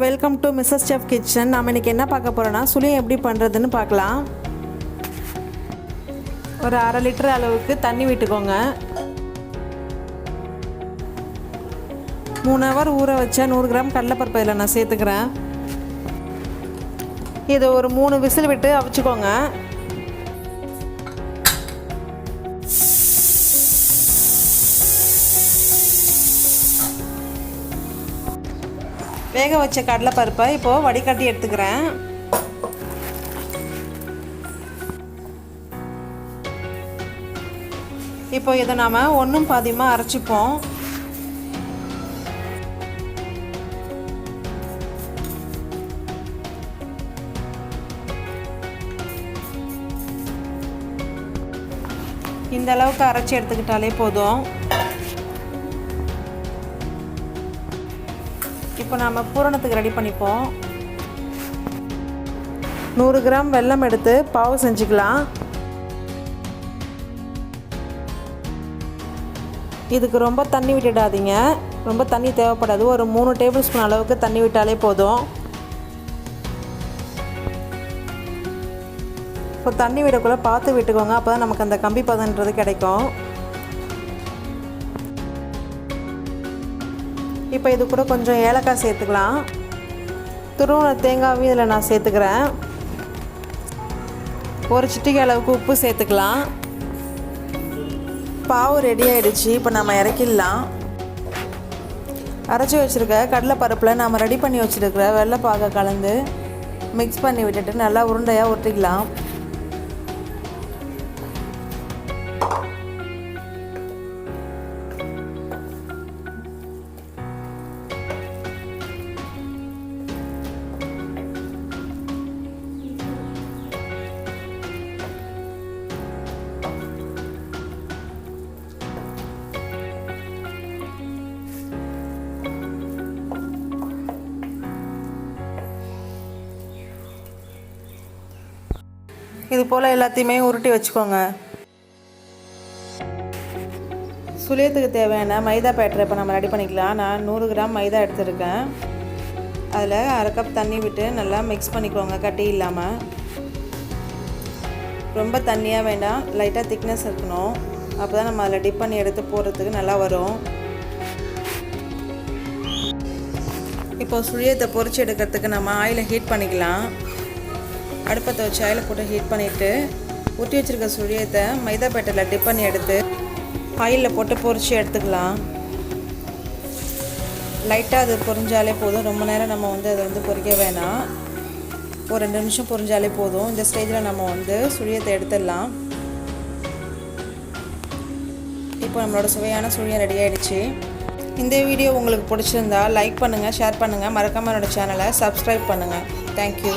Welcome to Mrs chef kitchen. நாம் இன்றைக்கி என்ன பார்க்க போகிறோன்னா சுழியம் எப்படி பண்ணுறதுன்னு பார்க்கலாம். ஒரு 1/2 லிட்டர் அளவுக்கு தண்ணி விட்டுக்கோங்க. 3 ஹவர் ஊற வச்ச 100 கிராம் கடலைப்பருப்பு இதில் நான் சேர்த்துக்கிறேன். இதை ஒரு 3 விசில் விட்டு அவிச்சுக்கோங்க. வேக வச்ச கடலைப்பருப்பை இப்போது வடிகட்டி எடுத்துக்கிறேன். இப்போ இதை நாம் ஒன்றும் பாதியமாக அரைச்சிப்போம். இந்த அளவுக்கு அரைச்சி எடுத்துக்கிட்டாலே போதும். இப்போ நாம் பூரணத்துக்கு ரெடி பண்ணிப்போம். 100 கிராம் வெல்லம் எடுத்து பாவு செஞ்சுக்கலாம். இதுக்கு ரொம்ப தண்ணி விட்டுடாதீங்க, ரொம்ப தண்ணி தேவைப்படாது. ஒரு 3 டேபிள் ஸ்பூன் அளவுக்கு தண்ணி விட்டாலே போதும். இப்போ தண்ணி விடக்குள்ளே பார்த்து விட்டுக்கோங்க, அப்போ தான் நமக்கு அந்த கம்பி பதன்றது கிடைக்கும். இப்போ இது கூட கொஞ்சம் ஏலக்காய் சேர்த்துக்கலாம். துருவன தேங்காயும் இதில் நான் சேர்த்துக்கிறேன். ஒரு சிட்டிகை அளவுக்கு உப்பு சேர்த்துக்கலாம். பாவு ரெடி ஆகிடுச்சு. இப்போ நம்ம இறக்கிடலாம். அரைச்சி வச்சுருக்க கடலைப்பருப்பில் நம்ம ரெடி பண்ணி வச்சுருக்கிற வெள்ளைப்பாகை கலந்து மிக்ஸ் பண்ணி விட்டுட்டு நல்லா உருண்டையாக ஒட்டிக்கலாம். இது போல் எல்லாத்தையுமே உருட்டி வச்சுக்கோங்க. சுழியத்துக்கு தேவையான மைதா பேட்டரை இப்போ நம்ம ரெடி பண்ணிக்கலாம். நான் 100 கிராம் மைதா எடுத்துருக்கேன். அதில் 1/2 கப் தண்ணி விட்டு நல்லா மிக்ஸ் பண்ணிக்கோங்க, கட்டி இல்லாமல். ரொம்ப தண்ணியாக வேண்டாம், லைட்டாக திக்னஸ் இருக்கணும். அப்போ தான் நம்ம அதில் டிப் பண்ணி எடுத்து போடுறதுக்கு நல்லா வரும். இப்போ சுழியத்தை பொரிச்சு எடுக்கிறதுக்கு நம்ம ஆயிலை ஹீட் பண்ணிக்கலாம். அடுப்பத்தை வச்சு ஆயில் போட்டு ஹீட் பண்ணிவிட்டு ஊற்றி வச்சுருக்க சுழியத்தை மைதா பேட்டரில் டிப் பண்ணி எடுத்து ஆயிலில் போட்டு பொரித்து எடுத்துக்கலாம். லைட்டாக அது பொரிஞ்சாலே போதும். ரொம்ப நேரம் நம்ம அதை பொரிக்க வேணாம். ஒரு 2 நிமிஷம் பொரிஞ்சாலே போதும். இந்த ஸ்டேஜில் நம்ம சுழியத்தை எடுத்துடலாம். இப்போ நம்மளோட சுவையான சுழியம் ரெடி ஆகிடுச்சு. இந்த வீடியோ உங்களுக்கு பிடிச்சிருந்தா லைக் பண்ணுங்கள், ஷேர் பண்ணுங்கள், மறக்காமல் என்னோடய சேனலை சப்ஸ்கிரைப் பண்ணுங்கள். தேங்க்யூ.